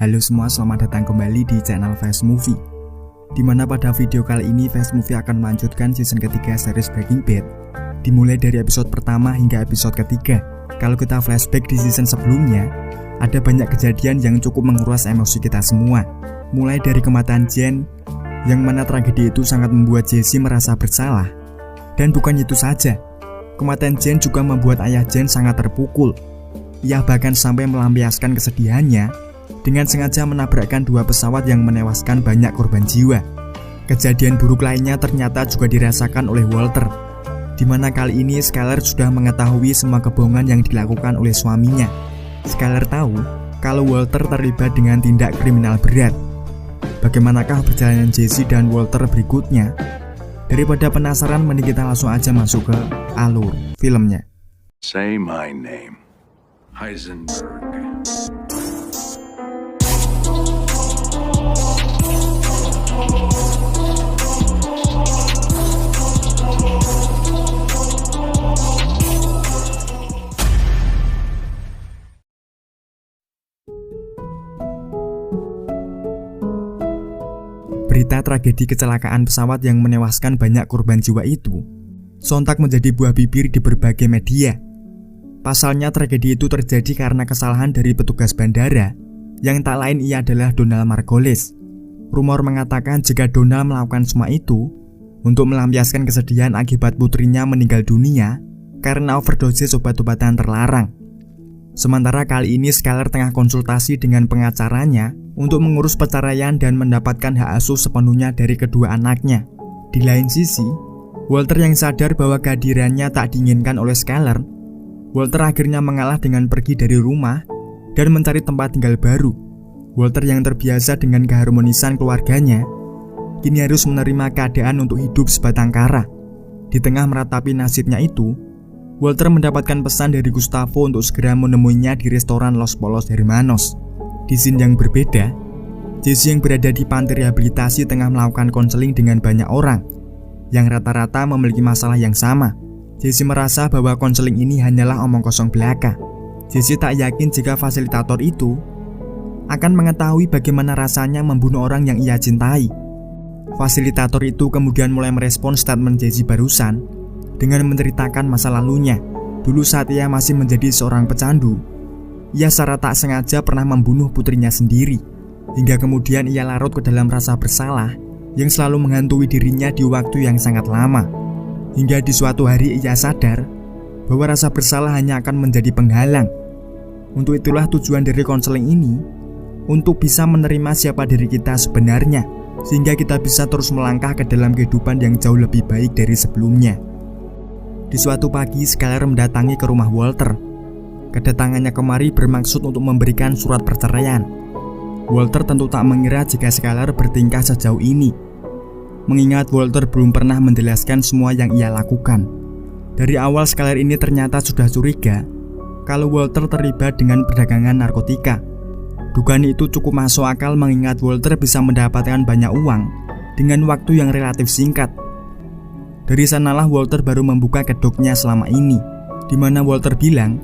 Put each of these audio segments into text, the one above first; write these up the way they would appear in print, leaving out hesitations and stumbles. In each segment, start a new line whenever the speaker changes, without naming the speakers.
Halo semua, selamat datang kembali di channel Fast Movie. Dimana pada video kali ini Fast Movie akan melanjutkan season ketiga series Breaking Bad, dimulai dari episode pertama hingga episode ketiga. Kalau kita flashback di season sebelumnya, ada banyak kejadian yang cukup menguras emosi kita semua. Mulai dari kematian Jen, yang mana tragedi itu sangat membuat Jesse merasa bersalah. Dan bukan itu saja, kematian Jen juga membuat ayah Jen sangat terpukul. Ia bahkan sampai melampiaskan kesedihannya dengan sengaja menabrakkan dua pesawat yang menewaskan banyak korban jiwa. Kejadian buruk lainnya ternyata juga dirasakan oleh Walter, di mana kali ini Skyler sudah mengetahui semua kebohongan yang dilakukan oleh suaminya. Skyler tahu kalau Walter terlibat dengan tindak kriminal berat. Bagaimanakah perjalanan Jesse dan Walter berikutnya? Daripada penasaran, mending kita langsung aja masuk ke alur filmnya.
Say my name, Heisenberg.
Berita tragedi kecelakaan pesawat yang menewaskan banyak korban jiwa itu sontak menjadi buah bibir di berbagai media. Pasalnya tragedi itu terjadi karena kesalahan dari petugas bandara, yang tak lain ia adalah Donald Margolis. Rumor mengatakan jika Donald melakukan semua itu untuk melampiaskan kesedihan akibat putrinya meninggal dunia karena overdosis obat-obatan terlarang. Sementara kali ini Skyler tengah konsultasi dengan pengacaranya untuk mengurus perceraian dan mendapatkan hak asuh sepenuhnya dari kedua anaknya. Di lain sisi, Walter yang sadar bahwa kehadirannya tak diinginkan oleh Skyler, Walter akhirnya mengalah dengan pergi dari rumah dan mencari tempat tinggal baru. Walter yang terbiasa dengan keharmonisan keluarganya kini harus menerima keadaan untuk hidup sebatang kara. Di tengah meratapi nasibnya itu, Walter mendapatkan pesan dari Gustavo untuk segera menemuinya di restoran Los Polos Hermanos. Di scene yang berbeda, Jesse yang berada di panti rehabilitasi tengah melakukan konseling dengan banyak orang yang rata-rata memiliki masalah yang sama. Jesse merasa bahwa konseling ini hanyalah omong kosong belaka. Jesse tak yakin jika fasilitator itu akan mengetahui bagaimana rasanya membunuh orang yang ia cintai. Fasilitator itu kemudian mulai merespon statement Jesse barusan dengan menceritakan masa lalunya. Dulu saat ia masih menjadi seorang pecandu, ia secara tak sengaja pernah membunuh putrinya sendiri, hingga kemudian ia larut ke dalam rasa bersalah yang selalu menghantui dirinya di waktu yang sangat lama. Hingga di suatu hari ia sadar bahwa rasa bersalah hanya akan menjadi penghalang. Untuk itulah tujuan dari konseling ini, untuk bisa menerima siapa diri kita sebenarnya, sehingga kita bisa terus melangkah ke dalam kehidupan yang jauh lebih baik dari sebelumnya. Di suatu pagi, Skyler mendatangi ke rumah Walter. Kedatangannya kemari bermaksud untuk memberikan surat perceraian. Walter tentu tak mengira jika Skyler bertingkah sejauh ini, mengingat Walter belum pernah menjelaskan semua yang ia lakukan. Dari awal Skyler ini ternyata sudah curiga kalau Walter terlibat dengan perdagangan narkotika. Dugaan itu cukup masuk akal mengingat Walter bisa mendapatkan banyak uang dengan waktu yang relatif singkat. Dari sanalah Walter baru membuka kedoknya selama ini, di mana Walter bilang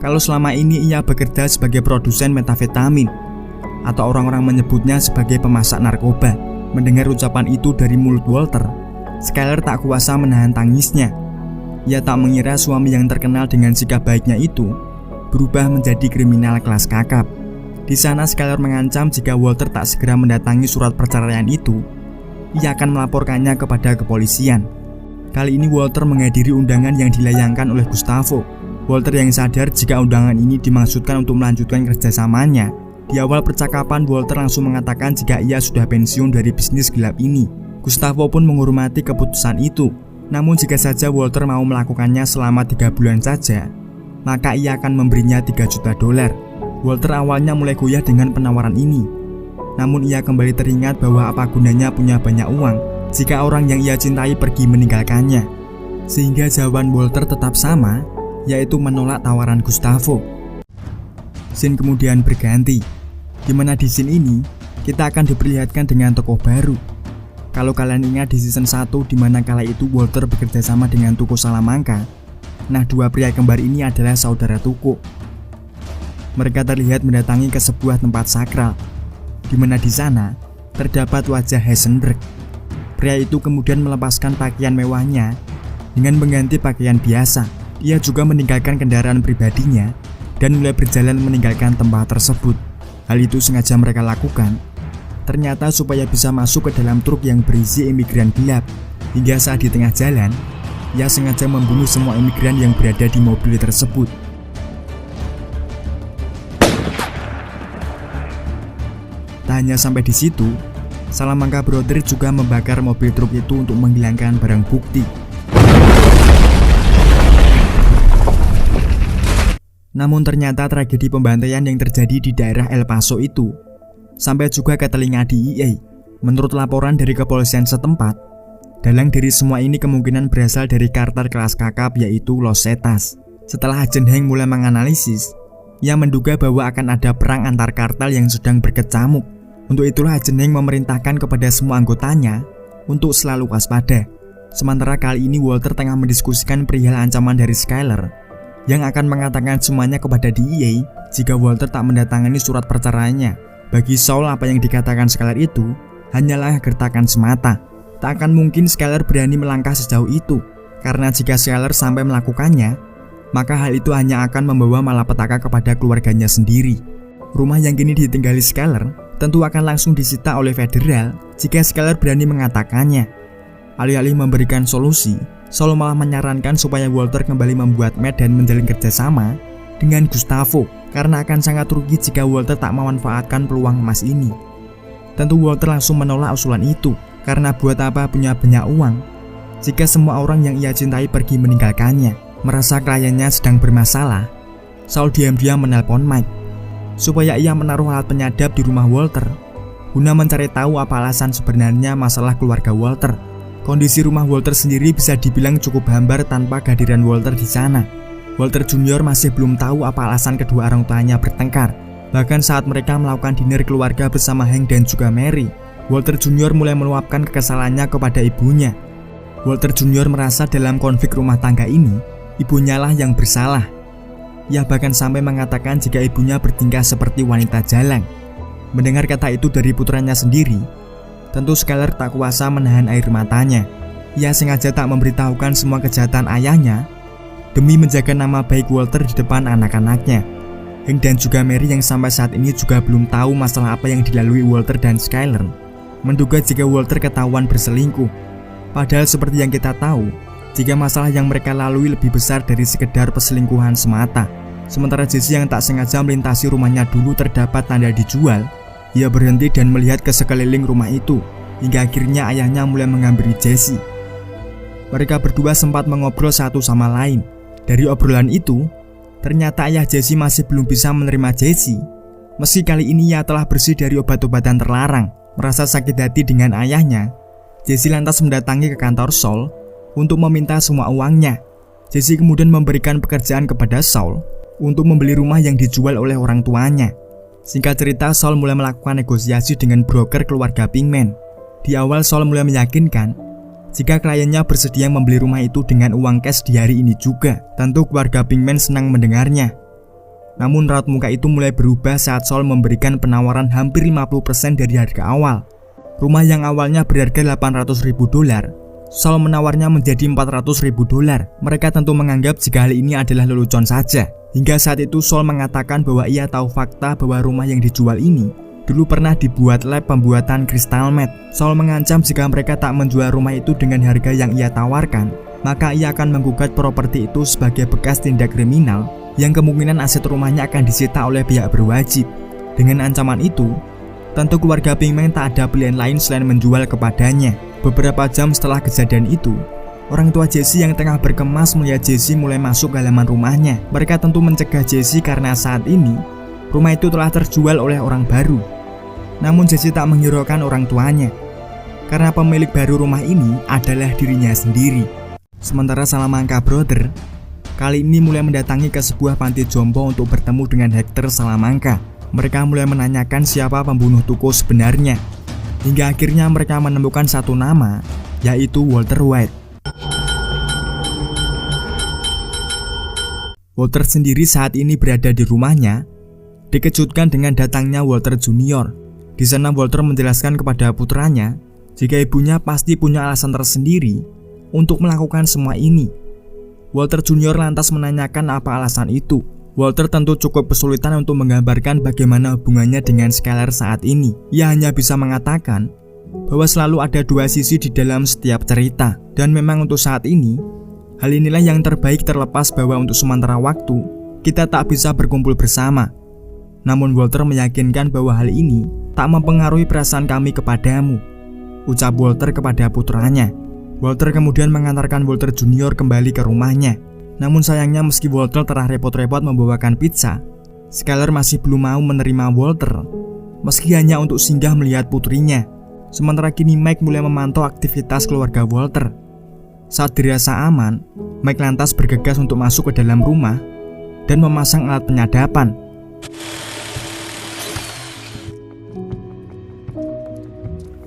kalau selama ini ia bekerja sebagai produsen metafetamin, atau orang-orang menyebutnya sebagai pemasak narkoba. Mendengar ucapan itu dari mulut Walter, Skyler tak kuasa menahan tangisnya. Ia tak mengira suami yang terkenal dengan sikap baiknya itu berubah menjadi kriminal kelas kakap. Di sana Skyler mengancam jika Walter tak segera mendatangi surat perceraian itu, ia akan melaporkannya kepada kepolisian. Kali ini Walter menghadiri undangan yang dilayangkan oleh Gustavo. Walter yang sadar jika undangan ini dimaksudkan untuk melanjutkan kerjasamanya. Di awal percakapan, Walter langsung mengatakan jika ia sudah pensiun dari bisnis gelap ini. Gustavo pun menghormati keputusan itu. Namun jika saja Walter mau melakukannya selama 3 bulan saja, maka ia akan memberinya $3 juta. Walter awalnya mulai goyah dengan penawaran ini. Namun ia kembali teringat bahwa apa gunanya punya banyak uang jika orang yang ia cintai pergi meninggalkannya. Sehingga jawaban Walter tetap sama, yaitu menolak tawaran Gustavo. Scene kemudian berganti, dimana di scene ini kita akan diperlihatkan dengan tokoh baru. Kalau kalian ingat di season 1 dimana kala itu Walter bekerja sama dengan Tuko Salamanca, nah dua pria kembar ini adalah saudara Tuko. Mereka terlihat mendatangi ke sebuah tempat sakral di mana di sana terdapat wajah Heisenberg. Pria itu kemudian melepaskan pakaian mewahnya dengan mengganti pakaian biasa. Ia juga meninggalkan kendaraan pribadinya dan mulai berjalan meninggalkan tempat tersebut. Hal itu sengaja mereka lakukan ternyata supaya bisa masuk ke dalam truk yang berisi imigran gelap. Hingga saat di tengah jalan, ia sengaja membunuh semua imigran yang berada di mobil tersebut. Tak hanya sampai di situ, Salamanca Brothers juga membakar mobil truk itu untuk menghilangkan barang bukti. Namun ternyata tragedi pembantaian yang terjadi di daerah El Paso itu sampai juga ke telinga DEA. Menurut laporan dari kepolisian setempat, dalang dari semua ini kemungkinan berasal dari kartel kelas kakap yaitu Los Zetas. Setelah Agent Hank mulai menganalisis, ia menduga bahwa akan ada perang antar kartel yang sedang berkecamuk. Untuk itulah Agent Hank memerintahkan kepada semua anggotanya untuk selalu waspada. Sementara kali ini Walter tengah mendiskusikan perihal ancaman dari Skyler yang akan mengatakan semuanya kepada DEA jika Walter tak mendatangani surat perceraiannya. Bagi Saul, apa yang dikatakan Skyler itu hanyalah gertakan semata. Tak akan mungkin Skyler berani melangkah sejauh itu, karena jika Skyler sampai melakukannya, maka hal itu hanya akan membawa malapetaka kepada keluarganya sendiri. Rumah yang kini ditinggali Skyler tentu akan langsung disita oleh federal jika Skyler berani mengatakannya. Alih-alih memberikan solusi, Saul malah menyarankan supaya Walter kembali membuat match dan menjalin kerjasama dengan Gustavo, karena akan sangat rugi jika Walter tak memanfaatkan peluang emas ini. Tentu Walter langsung menolak usulan itu, karena buat apa punya banyak uang jika semua orang yang ia cintai pergi meninggalkannya. Merasa kliennya sedang bermasalah, Saul diam-diam menelpon Mike supaya ia menaruh alat penyadap di rumah Walter guna mencari tahu apa alasan sebenarnya masalah keluarga Walter. Kondisi rumah Walter sendiri bisa dibilang cukup hambar tanpa kehadiran Walter di sana. Walter Junior masih belum tahu apa alasan kedua orang tuanya bertengkar. Bahkan saat mereka melakukan dinner keluarga bersama Hank dan juga Mary, Walter Junior mulai meluapkan kekesalannya kepada ibunya. Walter Junior merasa dalam konflik rumah tangga ini, ibunya lah yang bersalah. Ia bahkan sampai mengatakan jika ibunya bertingkah seperti wanita jalang. Mendengar kata itu dari putranya sendiri, tentu Skyler tak kuasa menahan air matanya. Ia sengaja tak memberitahukan semua kejahatan ayahnya demi menjaga nama baik Walter di depan anak-anaknya. Hank dan juga Mary yang sampai saat ini juga belum tahu masalah apa yang dilalui Walter dan Skyler, menduga jika Walter ketahuan berselingkuh. Padahal seperti yang kita tahu, jika masalah yang mereka lalui lebih besar dari sekedar perselingkuhan semata. Sementara Jesse yang tak sengaja melintasi rumahnya dulu terdapat tanda dijual, ia berhenti dan melihat ke sekeliling rumah itu, hingga akhirnya ayahnya mulai menghampiri Jesse. Mereka berdua sempat mengobrol satu sama lain. Dari obrolan itu, ternyata ayah Jesse masih belum bisa menerima Jesse. Meski kali ini ia telah bersih dari obat-obatan terlarang. Merasa sakit hati dengan ayahnya, Jesse lantas mendatangi ke kantor Saul untuk meminta semua uangnya. Jesse kemudian memberikan pekerjaan kepada Saul untuk membeli rumah yang dijual oleh orang tuanya. Singkat cerita, Saul mulai melakukan negosiasi dengan broker keluarga Pinkman. Di awal Saul mulai meyakinkan jika kliennya bersedia membeli rumah itu dengan uang cash di hari ini juga. Tentu keluarga Pinkman senang mendengarnya. Namun raut muka itu mulai berubah saat Saul memberikan penawaran hampir 50% dari harga awal. Rumah yang awalnya berharga $800.000, Saul menawarnya menjadi $400.000. Mereka tentu menganggap jika hal ini adalah lelucon saja. Hingga saat itu Saul mengatakan bahwa ia tahu fakta bahwa rumah yang dijual ini dulu pernah dibuat lab pembuatan crystal meth. Saul mengancam jika mereka tak menjual rumah itu dengan harga yang ia tawarkan, maka ia akan menggugat properti itu sebagai bekas tindak kriminal yang kemungkinan aset rumahnya akan disita oleh pihak berwajib. Dengan ancaman itu, tentu keluarga Pinkman tak ada pilihan lain selain menjual kepadanya. Beberapa jam setelah kejadian itu, orang tua Jesse yang tengah berkemas melihat Jesse mulai masuk ke halaman rumahnya. Mereka tentu mencegah Jesse karena saat ini rumah itu telah terjual oleh orang baru. Namun Jesse tak menghiraukan orang tuanya, karena pemilik baru rumah ini adalah dirinya sendiri. Sementara Salamanca Brothers kali ini mulai mendatangi ke sebuah panti jompo untuk bertemu dengan Hector Salamanca. Mereka mulai menanyakan siapa pembunuh Tuco sebenarnya, hingga akhirnya mereka menemukan satu nama, yaitu Walter White. Walter sendiri saat ini berada di rumahnya, dikejutkan dengan datangnya Walter Junior. Di sana Walter menjelaskan kepada putranya jika ibunya pasti punya alasan tersendiri untuk melakukan semua ini. Walter Junior lantas menanyakan apa alasan itu. Walter tentu cukup kesulitan untuk menggambarkan bagaimana hubungannya dengan Skyler saat ini. Ia hanya bisa mengatakan bahwa selalu ada dua sisi di dalam setiap cerita, dan memang untuk saat ini hal inilah yang terbaik, terlepas bahwa untuk sementara waktu kita tak bisa berkumpul bersama. Namun Walter meyakinkan bahwa hal ini tak mempengaruhi perasaan kami kepadamu, ucap Walter kepada putranya. Walter kemudian mengantarkan Walter Junior kembali ke rumahnya. Namun sayangnya meski Walter telah repot-repot membawakan pizza, Skyler masih belum mau menerima Walter, meski hanya untuk singgah melihat putrinya. Sementara kini Mike mulai memantau aktivitas keluarga Walter. Saat dirasa aman, Mike lantas bergegas untuk masuk ke dalam rumah dan memasang alat penyadapan.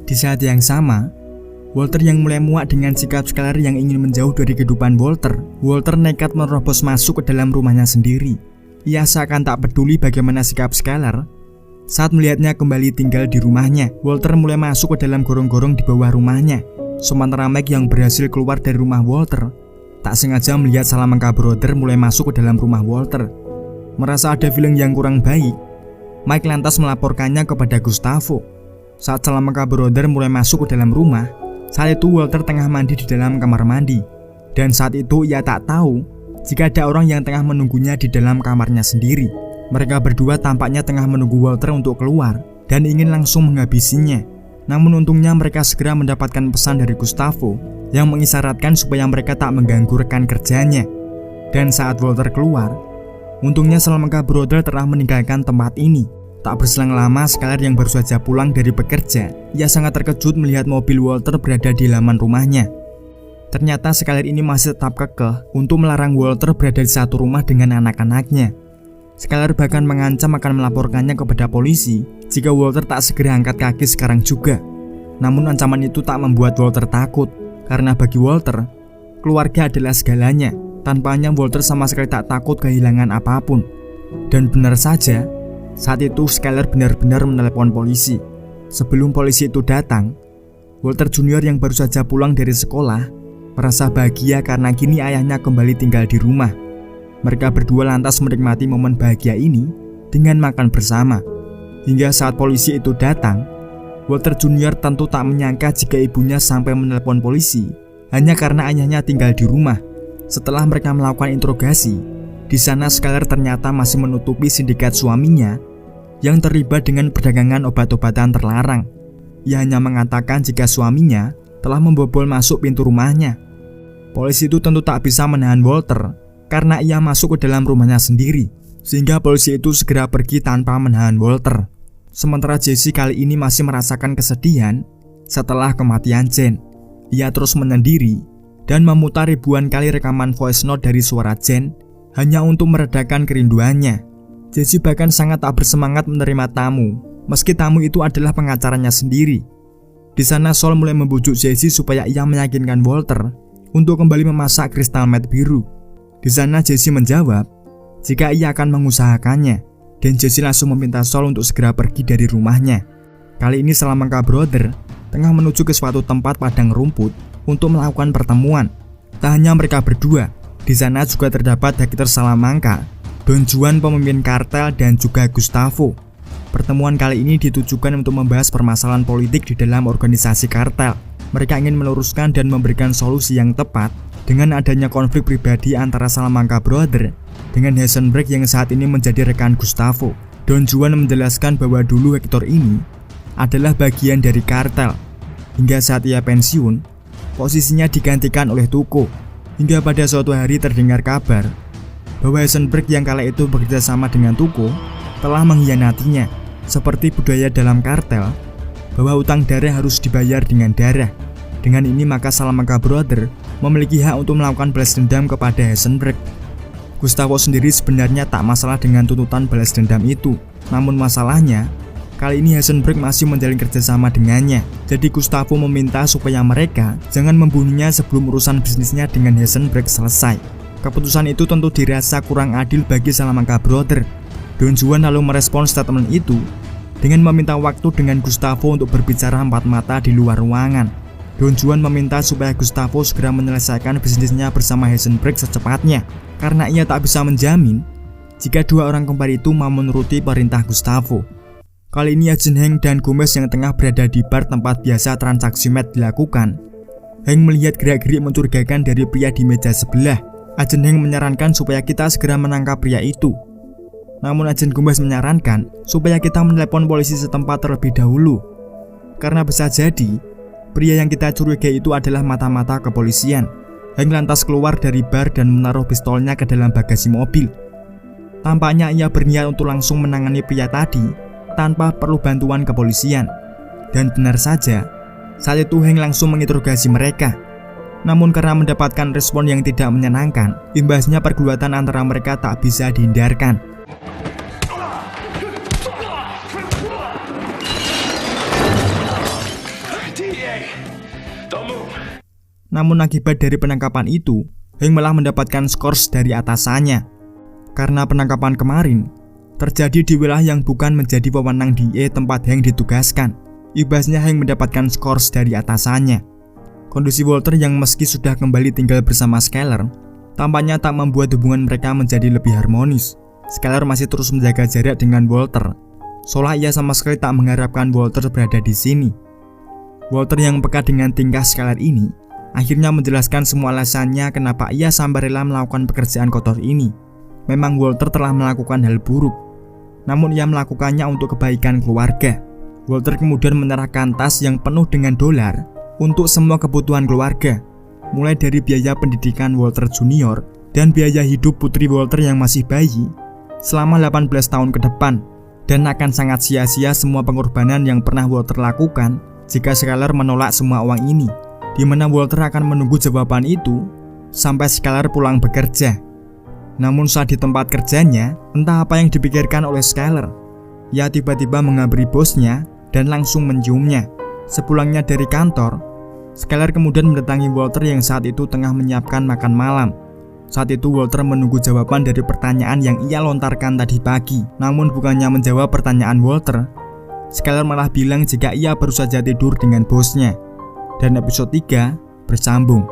Di saat yang sama, Walter yang mulai muak dengan sikap Skyler yang ingin menjauh dari kehidupan Walter nekat menerobos masuk ke dalam rumahnya sendiri. Ia seakan tak peduli bagaimana sikap Skyler. Saat melihatnya kembali tinggal di rumahnya, Walter mulai masuk ke dalam gorong-gorong di bawah rumahnya. Sementara Mike yang berhasil keluar dari rumah Walter tak sengaja melihat Salamanca Brother mulai masuk ke dalam rumah Walter. Merasa ada feeling yang kurang baik, Mike lantas melaporkannya kepada Gustavo. Saat Salamanca Brother mulai masuk ke dalam rumah, saat itu Walter tengah mandi di dalam kamar mandi. Dan saat itu ia tak tahu jika ada orang yang tengah menunggunya di dalam kamarnya sendiri. Mereka berdua tampaknya tengah menunggu Walter untuk keluar dan ingin langsung menghabisinya. Namun untungnya mereka segera mendapatkan pesan dari Gustavo yang mengisyaratkan supaya mereka tak mengganggu rekan kerjanya. Dan saat Walter keluar, untungnya Salamanca Brother telah meninggalkan tempat ini. Tak berselang lama, Skyler yang baru saja pulang dari bekerja, ia sangat terkejut melihat mobil Walter berada di halaman rumahnya. Ternyata Skyler ini masih tetap kekeh untuk melarang Walter berada di satu rumah dengan anak-anaknya. Skyler bahkan mengancam akan melaporkannya kepada polisi jika Walter tak segera angkat kaki sekarang juga. Namun ancaman itu tak membuat Walter takut, karena bagi Walter, keluarga adalah segalanya. Tanpanya Walter sama sekali tak takut kehilangan apapun. Dan benar saja, saat itu Skyler benar-benar menelepon polisi. Sebelum polisi itu datang, Walter Junior yang baru saja pulang dari sekolah merasa bahagia karena kini ayahnya kembali tinggal di rumah. Mereka berdua lantas menikmati momen bahagia ini dengan makan bersama. Hingga saat polisi itu datang, Walter Junior tentu tak menyangka jika ibunya sampai menelepon polisi hanya karena ayahnya tinggal di rumah. Setelah mereka melakukan interogasi, di sana Skyler ternyata masih menutupi sindikat suaminya yang terlibat dengan perdagangan obat-obatan terlarang. Ia hanya mengatakan jika suaminya telah membobol masuk pintu rumahnya. Polisi itu tentu tak bisa menahan Walter karena ia masuk ke dalam rumahnya sendiri, sehingga polisi itu segera pergi tanpa menahan Walter. Sementara Jesse kali ini masih merasakan kesedihan setelah kematian Jane. Ia terus menyendiri dan memutar ribuan kali rekaman voice note dari suara Jane hanya untuk meredakan kerinduannya. Jesse bahkan sangat tak bersemangat menerima tamu, meski tamu itu adalah pengacaranya sendiri. Di sana Saul mulai membujuk Jesse supaya ia meyakinkan Walter untuk kembali memasak kristal meth biru. Di sana Jesse menjawab jika ia akan mengusahakannya, dan Jesse langsung meminta Saul untuk segera pergi dari rumahnya. Kali ini Salamanca Brother tengah menuju ke suatu tempat padang rumput untuk melakukan pertemuan. Tak hanya mereka berdua, di sana juga terdapat Hector Salamanca, Don Juan pemimpin kartel, dan juga Gustavo. Pertemuan kali ini ditujukan untuk membahas permasalahan politik di dalam organisasi kartel. Mereka ingin meluruskan dan memberikan solusi yang tepat dengan adanya konflik pribadi antara Salamanca Brother dengan Heisenberg yang saat ini menjadi rekan Gustavo. Don Juan menjelaskan bahwa dulu Hector ini adalah bagian dari kartel. Hingga saat ia pensiun, posisinya digantikan oleh Tuco. Hingga pada suatu hari terdengar kabar bahwa Heisenberg yang kala itu bekerja sama dengan Tuco telah mengkhianatinya. Seperti budaya dalam kartel bahwa utang darah harus dibayar dengan darah. Dengan ini maka Salamanca Brother memiliki hak untuk melakukan balas dendam kepada Heisenberg. Gustavo sendiri sebenarnya tak masalah dengan tuntutan balas dendam itu. Namun masalahnya, kali ini Heisenberg masih menjalin kerjasama dengannya. Jadi Gustavo meminta supaya mereka jangan membunuhnya sebelum urusan bisnisnya dengan Heisenberg selesai. Keputusan itu tentu dirasa kurang adil bagi Salamanca Brother. Don Juan lalu merespons statement itu Dengan meminta waktu dengan Gustavo untuk berbicara empat mata di luar ruangan, Don Juan meminta supaya Gustavo segera menyelesaikan bisnisnya bersama Heisenberg secepatnya, karena ia tak bisa menjamin jika dua orang kembar itu mau menuruti perintah Gustavo. Kali ini Agen Hank dan Gomez yang tengah berada di bar tempat biasa transaksi meth dilakukan. Hank melihat gerak-gerik mencurigakan dari pria di meja sebelah. Agen Hank menyarankan supaya kita segera menangkap pria itu. Namun Agen Gomez menyarankan supaya kita menelepon polisi setempat terlebih dahulu, karena bisa jadi pria yang kita curigai itu adalah mata-mata kepolisian. Hank lantas keluar dari bar dan menaruh pistolnya ke dalam bagasi mobil. Tampaknya ia berniat untuk langsung menangani pria tadi tanpa perlu bantuan kepolisian. Dan benar saja, saat itu Hank langsung menginterogasi mereka. Namun karena mendapatkan respon yang tidak menyenangkan, imbasnya pergulatan antara mereka tak bisa dihindarkan. Namun akibat dari penangkapan itu, Hank malah mendapatkan skors dari atasannya. Karena penangkapan kemarin terjadi di wilayah yang bukan menjadi wewenang DEA tempat Hank ditugaskan. Ibasnya Hank mendapatkan skors dari atasannya. Kondisi Walter yang meski sudah kembali tinggal bersama Skyler, tampaknya tak membuat hubungan mereka menjadi lebih harmonis. Skyler masih terus menjaga jarak dengan Walter, seolah ia sama sekali tak mengharapkan Walter berada di sini. Walter yang peka dengan tingkah Skyler ini akhirnya menjelaskan semua alasannya kenapa ia sampai rela melakukan pekerjaan kotor ini. Memang Walter telah melakukan hal buruk, namun ia melakukannya untuk kebaikan keluarga. Walter kemudian menyerahkan tas yang penuh dengan dolar untuk semua kebutuhan keluarga, mulai dari biaya pendidikan Walter Junior dan biaya hidup putri Walter yang masih bayi selama 18 tahun ke depan. Dan akan sangat sia-sia semua pengorbanan yang pernah Walter lakukan jika Skyler menolak semua uang ini, di mana Walter akan menunggu jawaban itu sampai Skyler pulang bekerja. Namun saat di tempat kerjanya, entah apa yang dipikirkan oleh Skyler, ia tiba-tiba menghampiri bosnya dan langsung menciumnya. Sepulangnya dari kantor, Skyler kemudian mendatangi Walter yang saat itu tengah menyiapkan makan malam. Saat itu Walter menunggu jawaban dari pertanyaan yang ia lontarkan tadi pagi. Namun bukannya menjawab pertanyaan Walter, Skyler malah bilang jika ia baru saja tidur dengan bosnya. Dan episode 3 bersambung.